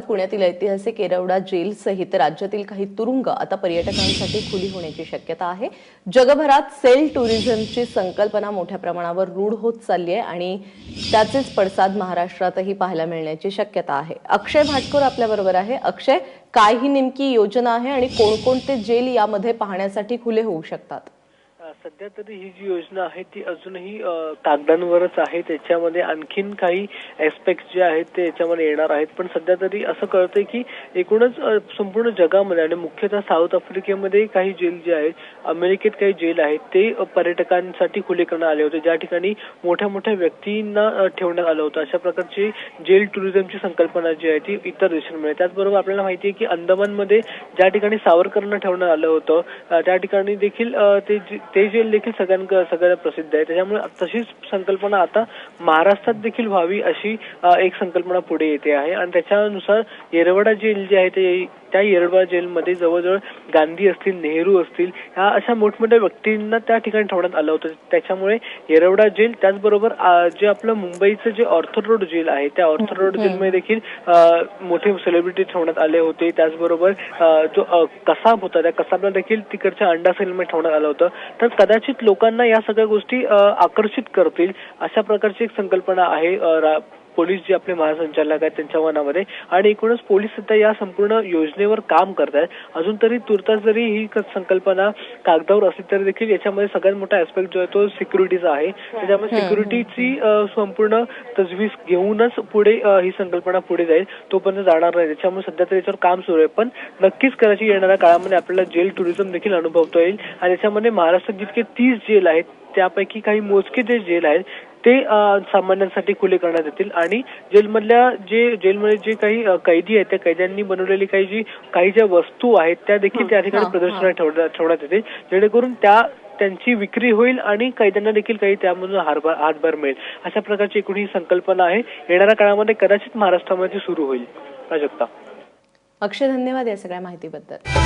पुण्यातील ऐतिहासिक येरवडा जेल सहित राज्यातील काही तुरुंग आता पर्यटकांसाठी खुली होण्याची शक्यता आहे। जगभरात सेल टुरिझमची संकल्पना मोठ्या प्रमाणावर रूढ होत चालली आहे आणि त्याचेच पडसाद महाराष्ट्रातही पाहायला मिळण्याची शक्यता आहे। अक्षय भाटकर आपल्याबरोबर आहे। अक्षय, काय ही नेमकी योजना आहे आणि कोणकोणते जेल यामध्ये पाहण्यासाठी खुले होऊ शकतात? सध्या तरी ही जी योजना आहे ती अजूनही कागदांवरच आहे। त्याच्यामध्ये आणखीन काही ऍस्पेक्ट्स जे आहेत ते याच्यामध्ये येणार आहेत, पण सध्या तरी असं कळतंय की एकूणच संपूर्ण जगामध्ये आणि मुख्यतः साऊथ आफ्रिकेमध्ये काही जेल जे आहेत, अमेरिकेत काही जेल आहेत ते पर्यटकांसाठी खुले करण्यात आले होते, ज्या ठिकाणी मोठ्या मोठ्या व्यक्तींना ठेवण्यात आलं होतं। अशा प्रकारची जेल टुरिझमची संकल्पना जी आहे ती इतर देशांमध्ये। त्याचबरोबर आपल्याला माहिती आहे की अंदमानमध्ये ज्या ठिकाणी सावरकरांना ठेवण्यात आलं होतं त्या ठिकाणी देखील ते जेल देखील सगळ्यांना प्रसिद्ध आहे। त्याच्यामुळे तशीच संकल्पना आता महाराष्ट्रात देखील व्हावी अशी एक संकल्पना पुढे येते आहे आणि त्याच्यानुसार येरवडा जेल जे आहे ते त्या येरवडा जेलमध्ये जवळजवळ गांधी असतील, नेहरू असतील, ह्या अशा मोठमोठ्या व्यक्तींना त्या ठिकाणी ठेवण्यात आलं होतं। त्याच्यामुळे येरवडा जेल त्याचबरोबर जे आपलं मुंबईचं जे ऑर्थर रोड जेल आहे त्या ऑर्थर रोड जेलमध्ये देखील मोठे सेलिब्रिटी ठेवण्यात आले होते। त्याचबरोबर जो कसाब होता त्या कसाबला देखील तिकडच्या अंडा सेलमध्ये ठेवण्यात आलं होतं। तर कदाचित लोकांना या सगळ्या गोष्टी आकर्षित करतील अशा प्रकारची एक संकल्पना आहे पोलीस जे आपले महासंचालक आहेत त्यांच्या मनामध्ये, आणि एकूणच पोलीस सध्या या संपूर्ण योजनेवर काम करतात। अजून तरी तुर्तास जरी ही संकल्पना कागदावर असली तरी देखील याच्यामध्ये सगळ्यात मोठा ऍस्पेक्ट जो आहे तो सिक्युरिटीचा आहे। त्याच्यामुळे सिक्युरिटीची संपूर्ण तजवीज घेऊनच पुढे ही संकल्पना पुढे जाईल, तोपर्यंत जाणार नाही। त्याच्यामुळे सध्या तरी याच्यावर काम सुरू आहे, पण नक्कीच कदाचित येणाऱ्या काळामध्ये आपल्याला जेल टुरिझम देखील अनुभवता येईल आणि याच्यामध्ये महाराष्ट्रात जितके 30 जेल आहेत त्यापैकी काही मोजके जे जेल आहेत ते सामान्यांसाठी खुले करण्यात येतील आणि जेलमध्ये जे काही कैदी आहेत त्या कैद्यांनी बनवलेली काही ज्या वस्तू आहेत त्या देखील त्या ठिकाणी प्रदर्शनात ठेवण्यात येतील, जेणेकरून त्यांची विक्री होईल आणि कैद्यांना देखील काही त्यामधून हातभार मिळेल। अशा प्रकारची एकूण ही संकल्पना आहे, येणाऱ्या काळामध्ये कदाचित महाराष्ट्रामध्ये सुरू होईल। प्राजक्ता, अक्षय, धन्यवाद या सगळ्या माहितीबद्दल।